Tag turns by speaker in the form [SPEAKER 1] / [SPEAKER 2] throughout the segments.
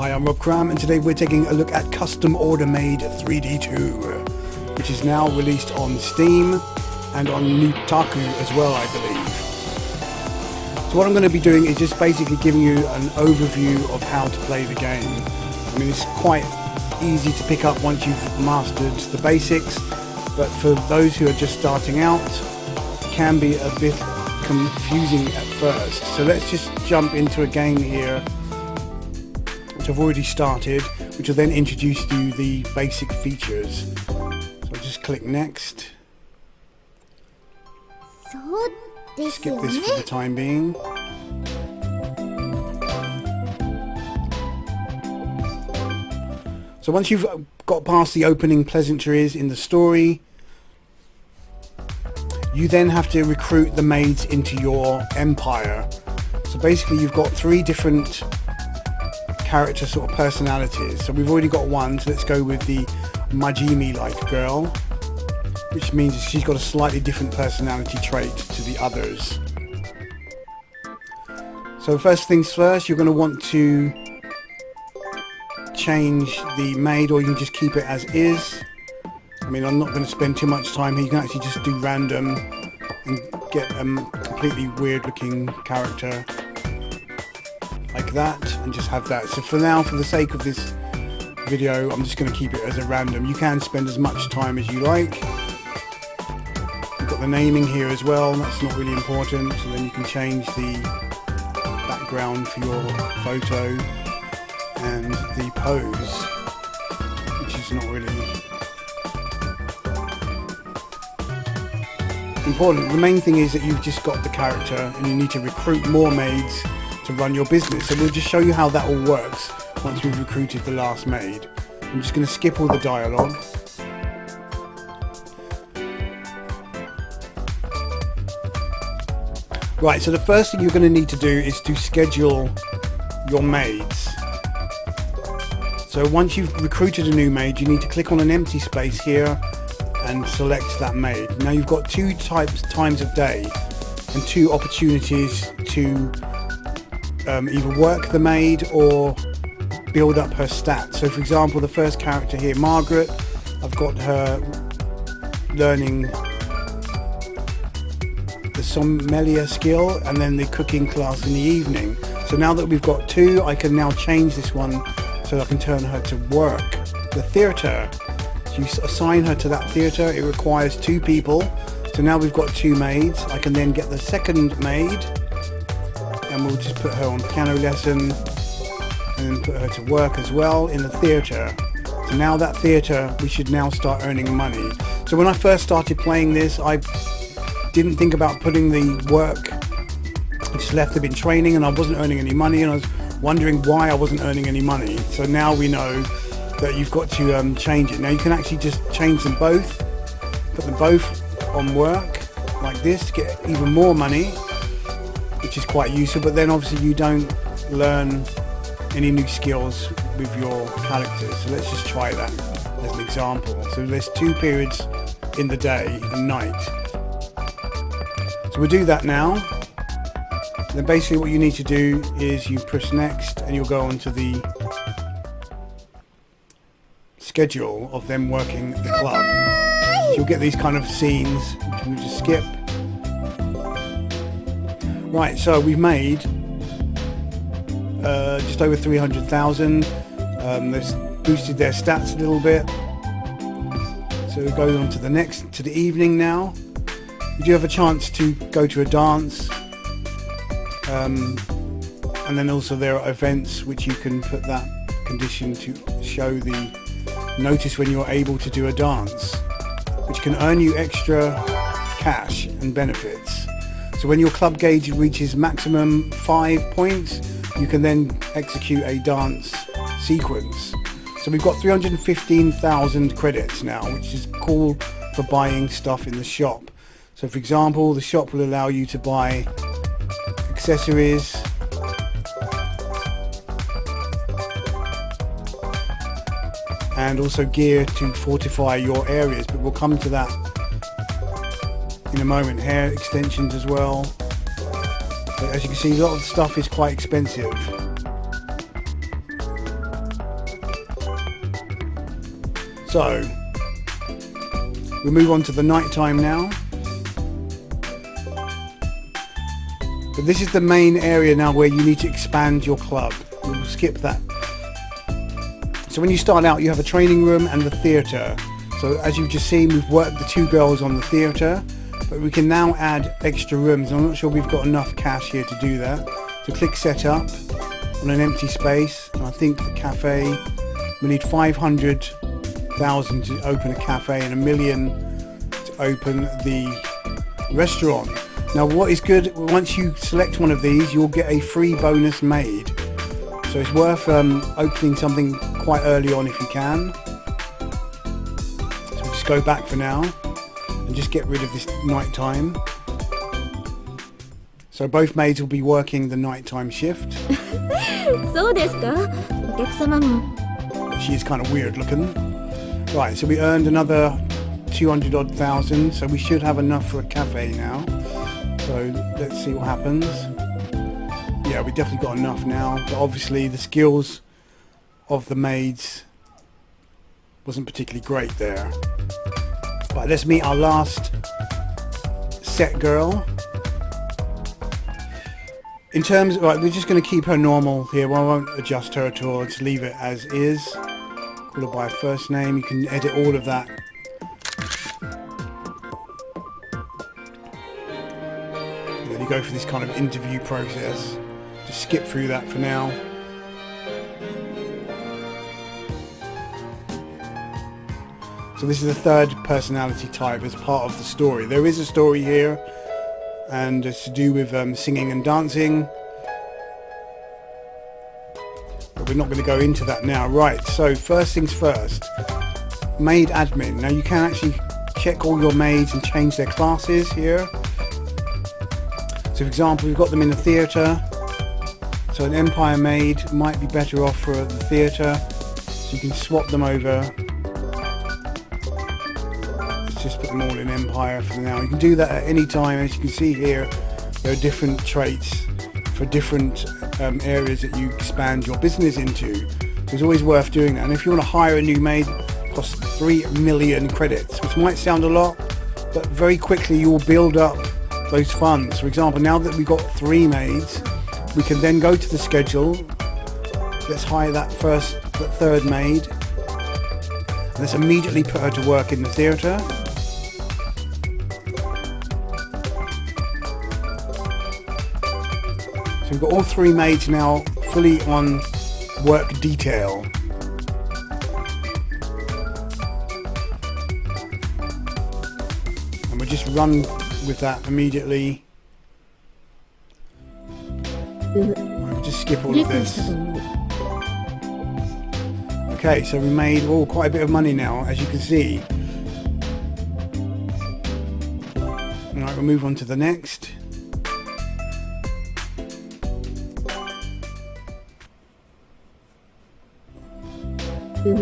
[SPEAKER 1] Hi, I'm Rob Cram, and today we're taking a look at Custom Order Maid 3D2, which is now released on Steam and on Nutaku as well, I believe. So what I'm going to be doing is just basically giving you an overview of how to play the game. I mean, it's quite easy to pick up once you've mastered the basics, but for those who are just starting out, it can be a bit confusing at first. So let's just jump into a game here, which I've already started, which will then introduce you the basic features. So I'll just click next. Skip this for the time being. So once you've got past the opening pleasantries in the story, you then have to recruit the maids into your empire. So basically you've got three different character sort of personalities. So we've already got one, so let's go with the Majimi-like girl, which means she's got a slightly different personality trait to the others. So first things first, you're going to want to change the maid, or you can just keep it as is. I mean, I'm not going to spend too much time here. You can actually just do random and get a completely weird looking character like that, and just have that. So for now, for the sake of this video, I'm just going to keep it as a random. You can spend as much time as you like. You've got the naming here as well, that's not really important. So then you can change the background for your photo and the pose, which is not really important. The main thing is that you've just got the character and you need to recruit more maids to run your business. So we'll just show you how that all works once we've recruited the last maid. I'm just going to skip all the dialogue. Right, so the first thing you're going to need to do is to schedule your maids. So once you've recruited a new maid, you need to click on an empty space here and select that maid. Now you've got two times of day and two opportunities to either work the maid or build up her stats. So for example, the first character here, Margaret, I've got her learning the sommelier skill and then the cooking class in the evening. So now that we've got two, I can now change this one so I can turn her to work. The theatre, so you assign her to that theatre. It requires two people. So now we've got two maids. I can then get the second maid, and we'll just put her on piano lesson and then put her to work as well in the theatre. So now that theatre, we should now start earning money. So when I first started playing this, I didn't think about putting the work. I just left them in training and I wasn't earning any money, and I was wondering why I wasn't earning any money. So now we know that you've got to change it. Now you can actually just change them both, put them both on work like this to get even more money, which is quite useful. But then obviously you don't learn any new skills with your characters. So let's just try that as an example. So there's two periods in the day and night. So we'll do that now. Then basically what you need to do is you press next and you'll go on to the schedule of them working at the club. So you'll get these kind of scenes, which we'll just skip. Right, so we've made just over 300,000. They've boosted their stats a little bit. So we go on to the next, to the evening now. You do have a chance to go to a dance. And then also there are events which you can put that condition to show the notice when you're able to do a dance, which can earn you extra cash and benefits. So when your club gauge reaches maximum 5 points, you can then execute a dance sequence. So we've got 315,000 credits now, which is cool for buying stuff in the shop. So for example, the shop will allow you to buy accessories, and also gear to fortify your areas, but we'll come to that in a moment. Hair extensions as well. But as you can see, a lot of the stuff is quite expensive. So we move on to the night time now. But this is the main area now where you need to expand your club. We'll skip that. So when you start out, you have a training room and the theatre. So as you've just seen, we've worked the 2 girls on the theatre, but we can now add extra rooms. I'm not sure we've got enough cash here to do that. So click set up on an empty space, and I think the cafe, we need 500,000 to open a cafe and 1 million to open the restaurant. Now what is good, once you select one of these, you'll get a free bonus maid. So it's worth opening something quite early on if you can. So we'll just go back for now and just get rid of this nighttime. So both maids will be working the nighttime shift. She is kind of weird looking. Right, so we earned another 200 odd thousand, so we should have enough for a cafe now. So let's see what happens. Yeah, we definitely got enough now, but obviously the skills of the maids wasn't particularly great there. Right, let's meet our last set girl. In terms, right, we're just going to keep her normal here. Well, I won't adjust her at all. Just leave it as is. Call her by her first name. You can edit all of that. And then you go for this kind of interview process. Just skip through that for now. So this is the third personality type as part of the story. There is a story here, and it's to do with singing and dancing, but we're not going to go into that now. Right, so first things first, Maid Admin. Now you can actually check all your maids and change their classes here. So for example, we've got them in the theatre, so an Empire maid might be better off for the theatre, so you can swap them over. Just put them all in Empire for now. You can do that at any time. As you can see here, there are different traits for different areas that you expand your business into. So it's always worth doing that. And if you want to hire a new maid, it costs 3 million credits, which might sound a lot, but very quickly you will build up those funds. For example, now that we've got 3 maids, we can then go to the schedule. Let's hire that third maid. Let's immediately put her to work in the theatre. So we've got all 3 maids now fully on work detail. And we'll just run with that immediately. We'll just skip all of this. Okay, so we made quite a bit of money now, as you can see. Alright, we'll move on to the next. And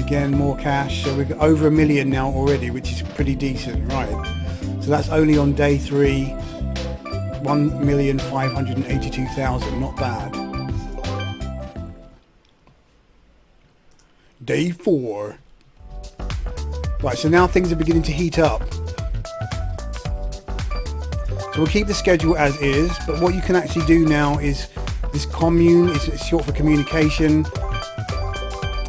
[SPEAKER 1] again, more cash. So we've got over 1 million now already, which is pretty decent, right? So that's only on day 3. 1,582,000, not bad. Day 4. Right, so now things are beginning to heat up. So we'll keep the schedule as is, but what you can actually do now is this commune, it's short for communication.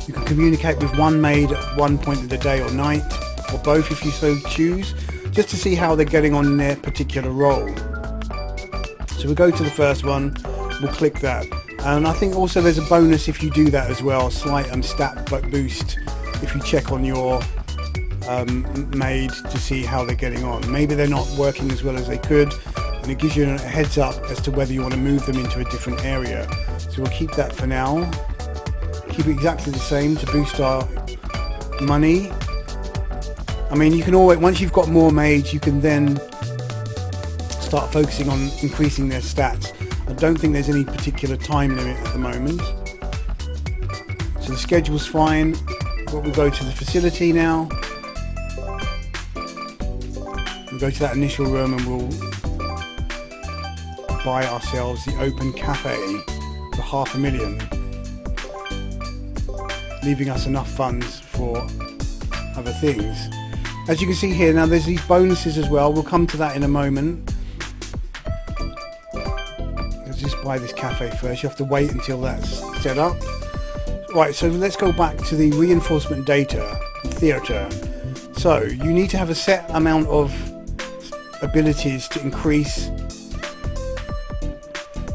[SPEAKER 1] You can communicate with one maid at one point of the day or night, or both if you so choose, just to see how they're getting on in their particular role. So we'll go to the first one, we'll click that. And I think also there's a bonus if you do that as well, a slight stat boost if you check on your maid to see how they're getting on. Maybe they're not working as well as they could, and it gives you a heads up as to whether you want to move them into a different area. So we'll keep that for now. Keep it exactly the same to boost our money. I mean, you can always, once you've got more maids, you can then start focusing on increasing their stats. I don't think there's any particular time limit at the moment. So the schedule's fine. But we'll go to the facility now. We'll go to that initial room and we'll buy ourselves the open cafe for 500,000. leaving us enough funds for other things. As you can see here, now there's these bonuses as well. We'll come to that in a moment. Let's just buy this cafe first. You have to wait until that's set up. Right, so let's go back to the reinforcement data theatre. So you need to have a set amount of abilities to increase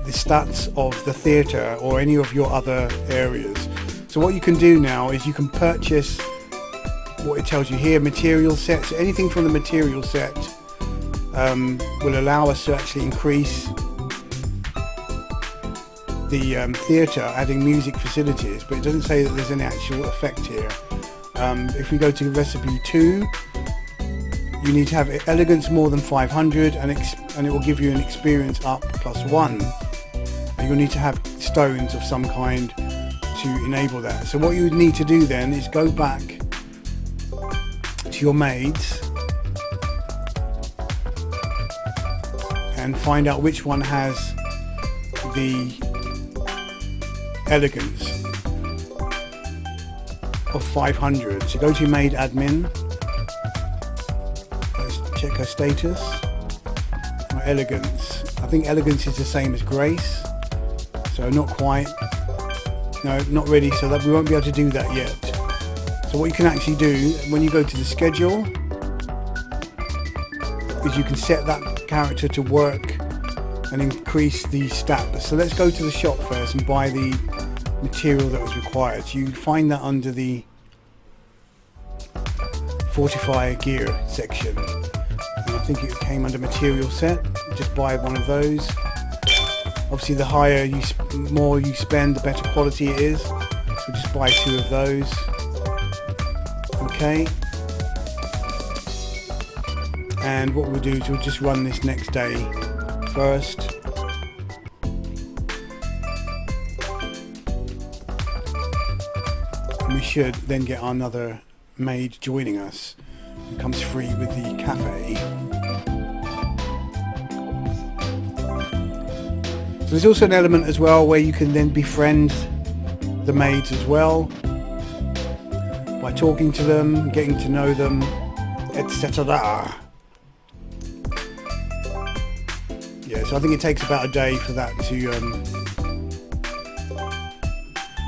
[SPEAKER 1] the stats of the theatre or any of your other areas. So what you can do now is you can purchase what it tells you here, material sets. Anything from the material set will allow us to actually increase the theatre, adding music facilities, but it doesn't say that there's any actual effect here. If we go to recipe 2, you need to have elegance more than 500 and it will give you an experience up +1. And you'll need to have stones of some kind to enable that. So what you would need to do then is go back to your maids and find out which one has the elegance of 500. So go to Maid Admin, let's check her status. Elegance, I think elegance is the same as grace, so not quite, no, not ready, so that we won't be able to do that yet. So what you can actually do when you go to the schedule is you can set that character to work and increase the stats. So let's go to the shop first and buy the material that was required. So you find that under the fortify gear section, and I think it came under material set. Just buy one of those. Obviously the higher more you spend, the better quality it is, so just buy 2 of those. Okay, and what we'll do is we'll just run this next day first. We should then get another maid joining us who comes free with the cafe. So there's also an element as well where you can then befriend the maids as well by talking to them, getting to know them, etc. Yeah, so I think it takes about a day for that to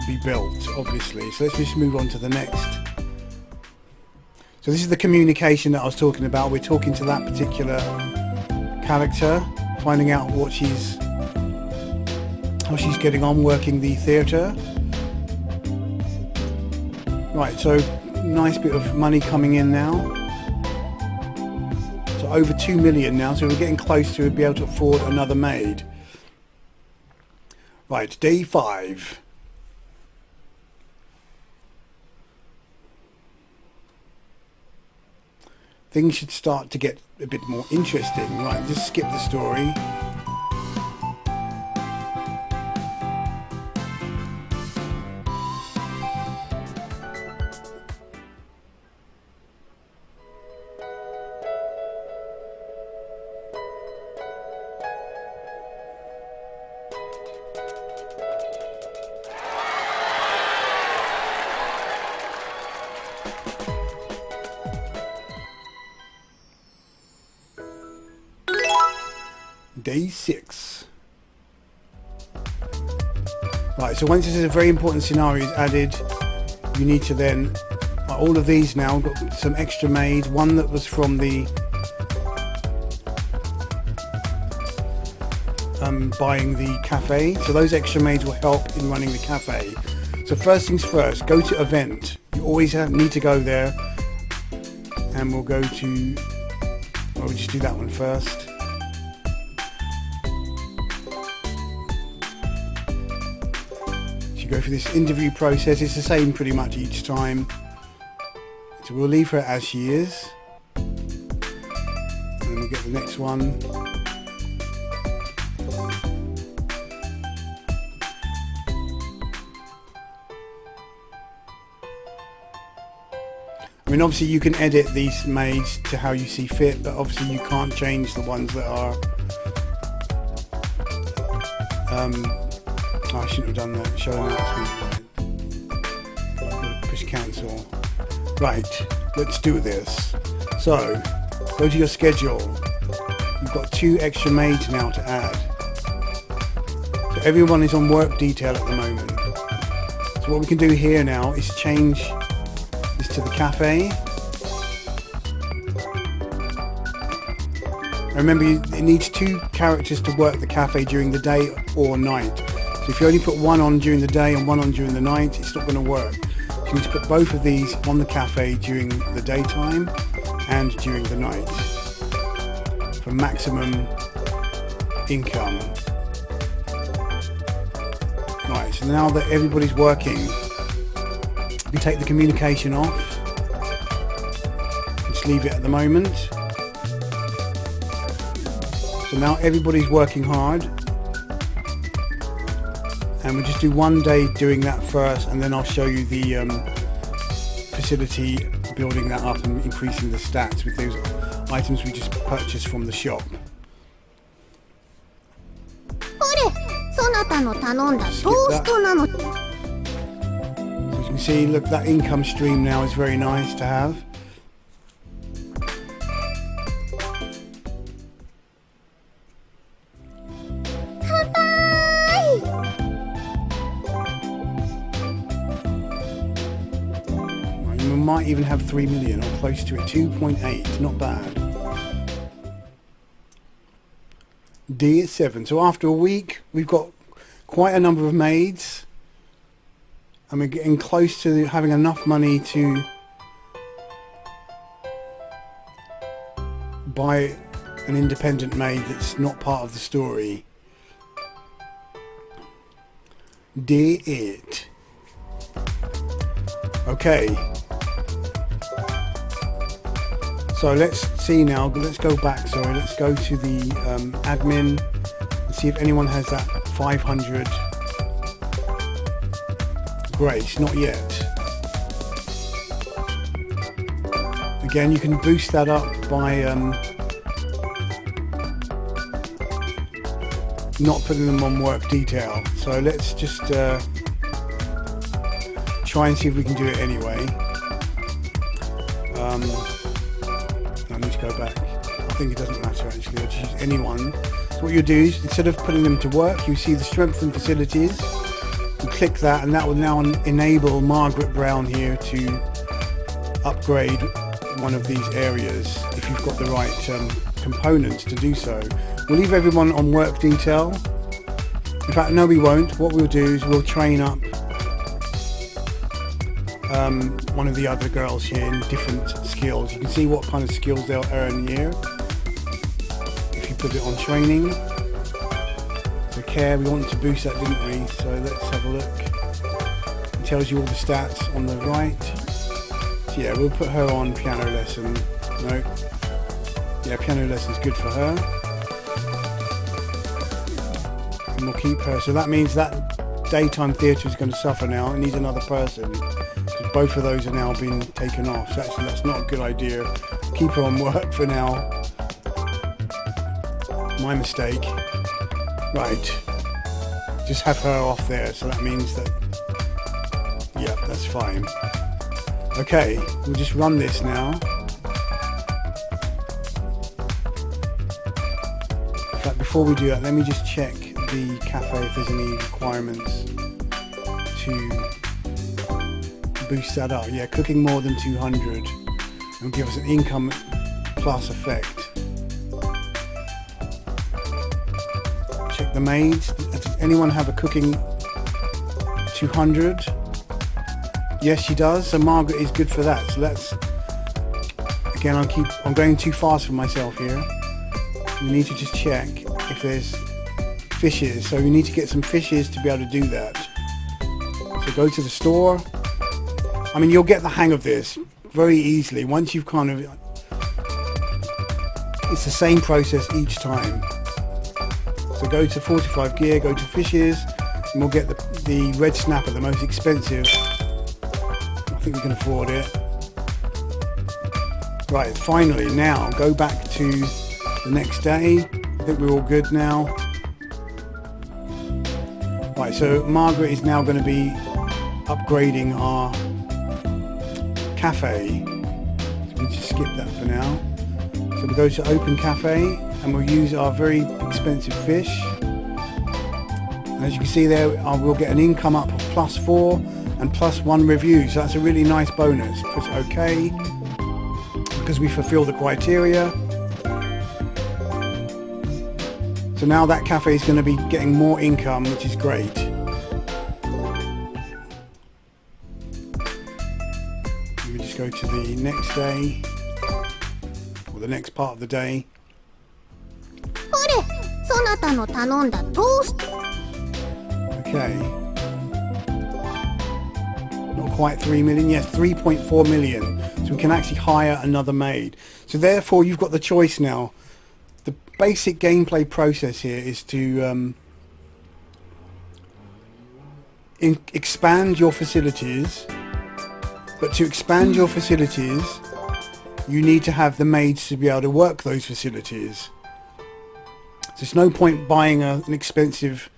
[SPEAKER 1] be built, obviously. So let's just move on to the next. So this is the communication that I was talking about. We're talking to that particular character, finding out what how she's getting on working the theatre. Right, so nice bit of money coming in now. So over 2 million now, so we're getting close to be able to afford another maid. Right, day 5. Things should start to get a bit more interesting. Right, just skip the story. Day 6. Right, so once this is a very important scenario is added, you need to then, all of these now, got some extra maids, one that was from the buying the cafe, so those extra maids will help in running the cafe. So first things first, go to event. You always need to go there, and we'll go to, we'll just do that one first. Go through this interview process. It's the same pretty much each time, so we'll leave her as she is, and then we'll get the next one. I mean, obviously you can edit these maids to how you see fit, but obviously you can't change the ones that are I shouldn't have done that. Show announcement. I've got to cancel. Right, let's do this. So, go to your schedule. You've got 2 extra maids now to add. So everyone is on work detail at the moment. So what we can do here now is change this to the cafe. Remember, it needs 2 characters to work the cafe during the day or night. So if you only put one on during the day and one on during the night, it's not going to work. So you need to put both of these on the cafe during the daytime and during the night for maximum income. Right, so now that everybody's working, we take the communication off. Just leave it at the moment. So now everybody's working hard, and we'll just do one day doing that first, and then I'll show you the facility, building that up and increasing the stats with those items we just purchased from the shop. So as you can see, look, that income stream now is very nice to have. We might even have 3 million or close to it. 2.8, not bad. D is 7. So after a week, we've got quite a number of maids, and we're getting close to having enough money to buy an independent maid that's not part of the story. D it. Okay. So let's see now, let's go back, sorry, let's go to the admin and see if anyone has that 500 grace. Not yet. Again, you can boost that up by not putting them on work detail. So let's just try and see if we can do it anyway. I need to go back. I think it doesn't matter actually. I'll just use anyone. So what you do is, instead of putting them to work, you see the strengthen facilities. You click that, and that will now enable Margaret Brown here to upgrade one of these areas if you've got the right components to do so. We'll leave everyone on work detail. In fact, no, we won't. What we'll do is we'll train up one of the other girls here in different skills. You can see what kind of skills they'll earn here if you put it on training. So care, we wanted to boost that, didn't we? So let's have a look. It tells you all the stats on the right. So yeah, we'll put her on piano lesson. No. Yeah, piano lesson's good for her. And we'll keep her. So that means that daytime theatre is going to suffer now. It needs another person. Both of those are now being taken off, so actually that's not a good idea. Keep her on work for now. My mistake. Right, just have her off there, so that means that, yeah, that's fine. Okay, we'll just run this now. In fact, before we do that, let me just check the cafe if there's any requirements to boost that up. Yeah, cooking more than 200 will give us an income plus effect. Check the maids. Does anyone have a cooking 200? Yes, she does. So Margaret is good for that. So let's, again, I'm going too fast for myself here. We need to just check if there's fishes. So we need to get some fishes to be able to do that. So go to the store. I mean, you'll get the hang of this very easily once you've kind of, it's the same process each time. So go to 45 gear, go to fishes, and we'll get the red snapper, the most expensive. I think we can afford it. Right, finally, now go back to the next day. I think we're all good now. Right, so Margaret is now going to be upgrading our cafe. So we just skip that for now. So we go to open cafe and we'll use our very expensive fish. And as you can see there, we'll get an income up of +4 and +1 review. So that's a really nice bonus. Press OK because we fulfill the criteria. So now that cafe is going to be getting more income, which is great. We just go to the next day, or the next part of the day. Okay. Not quite 3 million, yes, 3.4 million. So we can actually hire another maid. So therefore you've got the choice now. The basic gameplay process here is to expand your facilities. But to expand your facilities, you need to have the maids to be able to work those facilities. So there's no point buying an expensive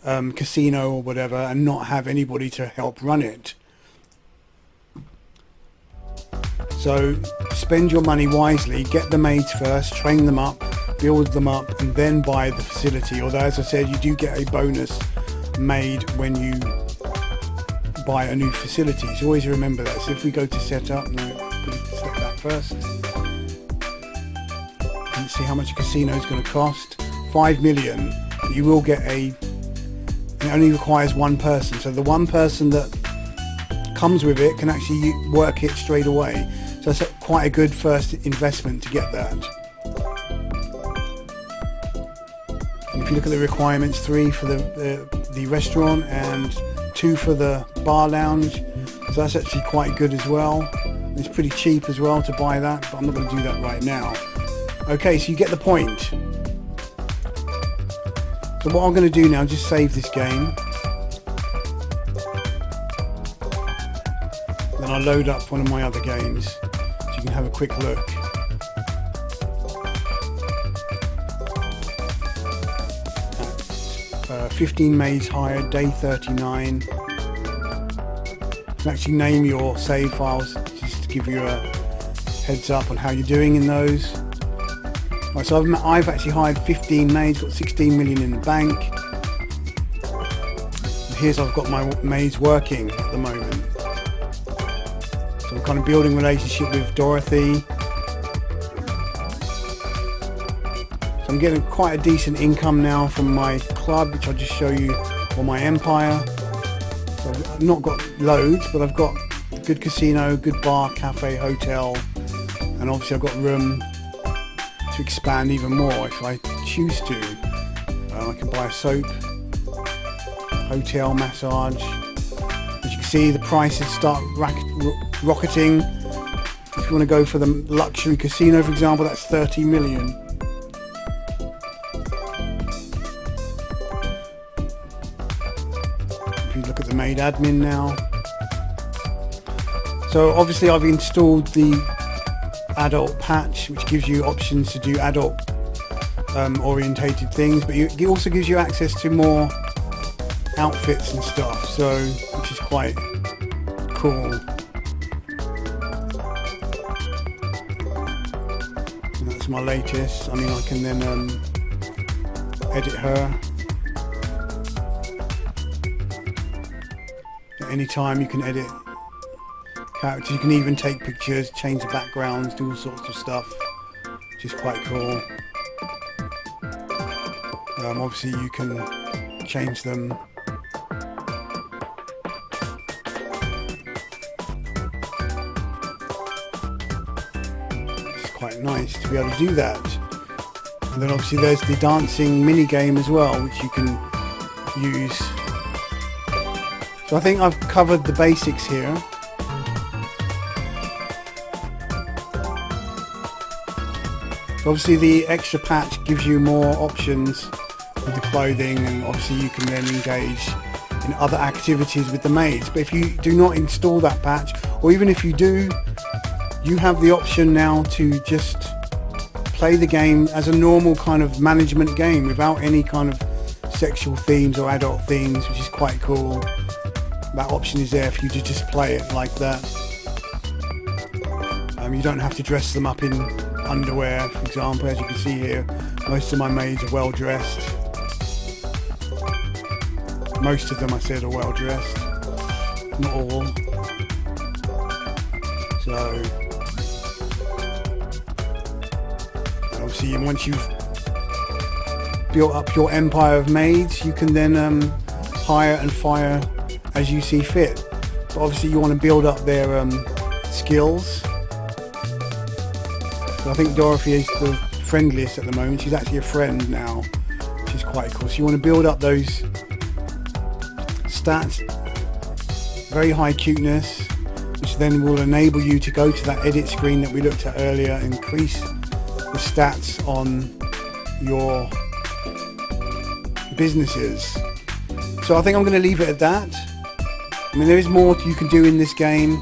[SPEAKER 1] casino or whatever and not have anybody to help run it. So spend your money wisely, get the maids first, train them up, build them up, and then buy the facility. Although, as I said, you do get a bonus maid when you buy a new facility. So always remember that. So if we go to setup, no, select that first. Let's see how much a casino is going to cost. 5 million. You will get it only requires one person. So the one person that comes with it can actually work it straight away. So that's quite a good first investment to get that. And if you look at the requirements, 3 for the restaurant and 2 for the bar lounge. So that's actually quite good as well. And it's pretty cheap as well to buy that, but I'm not going to do that right now. Okay, so you get the point. So what I'm going to do now, just save this game. Then I'll load up one of my other games so you can have a quick look. 15 maids hired, day 39. You can actually name your save files just to give you a heads up on how you're doing in those. Right, so I've actually hired 15 maids, got 16 million in the bank. And here's I've got my maids working at the moment. So I'm kind of building a relationship with Dorothy. So I'm getting quite a decent income now from my club, which I'll just show you, or my empire. So I've not got loads, but I've got a good casino, good bar, cafe, hotel, and obviously I've got room to expand even more if I choose to. I can buy a soap, hotel, massage. As you can see, the prices start rocketing. If you want to go for the luxury casino, for example, that's 30 million. If you look at the Maid Admin now. So obviously I've installed the adult patch, which gives you options to do adult orientated things, but it also gives you access to more outfits and stuff, so which is quite cool. And that's my latest. I mean, I can then edit her at any time. You can edit characters, you can even take pictures, change the backgrounds, do all sorts of stuff, which is quite cool. Obviously you can change them. It's quite nice to be able to do that. And then obviously there's the dancing mini game as well, which you can use. So I think I've covered the basics here. Obviously the extra patch gives you more options with the clothing, and obviously you can then engage in other activities with the maids. But if you do not install that patch, or even if you do, you have the option now to just play the game as a normal kind of management game without any kind of sexual themes or adult themes, which is quite cool. That option is there for you to just play it like that. You don't have to dress them up in underwear, for example. As you can see here, most of my maids are well dressed. Most of them, I said, are well dressed, not all. So obviously once you've built up your empire of maids, you can then hire and fire as you see fit. But obviously you want to build up their skills. So I think Dorothy is the friendliest at the moment. She's actually a friend now, which is quite cool. So you want to build up those stats, very high cuteness, which then will enable you to go to that edit screen that we looked at earlier, increase the stats on your businesses. So I think I'm going to leave it at that. I mean, there is more you can do in this game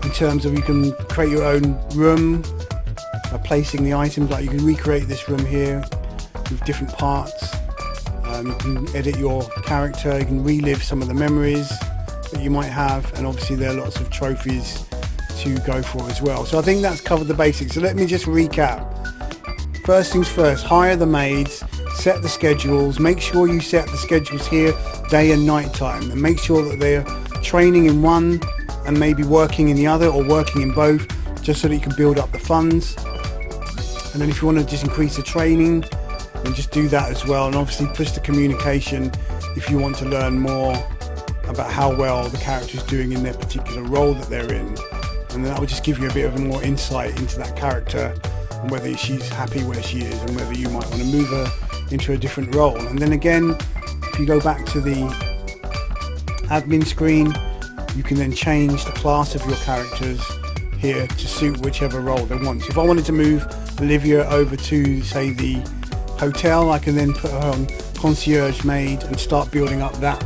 [SPEAKER 1] in terms of you can create your own room by placing the items. Like you can recreate this room here with different parts. You can edit your character, you can relive some of the memories that you might have, and obviously there are lots of trophies to go for as well. So I think that's covered the basics. So let me just recap. First things first, hire the maids, set the schedules, make sure you set the schedules here day and night time, and make sure that they're training in one and maybe working in the other, or working in both, just so that you can build up the funds. And then if you want to just increase the training, then just do that as well, and obviously push the communication if you want to learn more about how well the character is doing in their particular role that they're in, and then that will just give you a bit of more insight into that character and whether she's happy where she is and whether you might want to move her into a different role. And then again, if you go back to the admin screen, you can then change the class of your characters here to suit whichever role they want. So if I wanted to move Olivia over to, say, the hotel, I can then put her on concierge maid and start building up that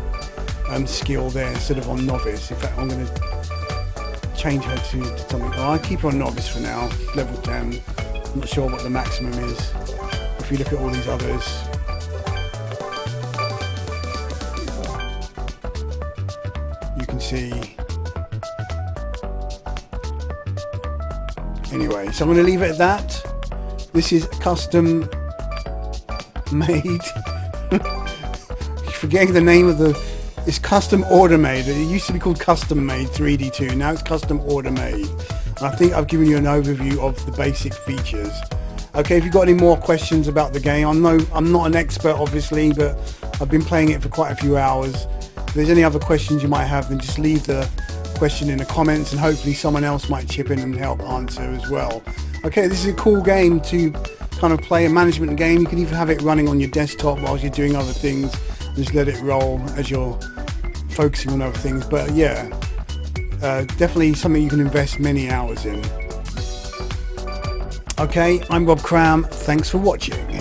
[SPEAKER 1] skill there instead of on novice. In fact, I'm going to change her to something. Oh, I'll keep her on novice for now, level 10. I'm not sure what the maximum is. If you look at all these others, you can see. Anyway, so I'm going to leave it at that. This is Custom Maid. Forgetting the name of it's Custom Order Maid. It used to be called Custom Maid 3D2. Now it's Custom Order Maid. I think I've given you an overview of the basic features. Okay, if you've got any more questions about the game, I'm not an expert obviously, but I've been playing it for quite a few hours. If there's any other questions you might have, then just leave the question in the comments, and hopefully someone else might chip in and help answer as well. Okay, this is a cool game to kind of play, a management game. You can even have it running on your desktop whilst you're doing other things. Just let it roll as you're focusing on other things. But yeah, definitely something you can invest many hours in. Okay, I'm Rob Cram. Thanks for watching.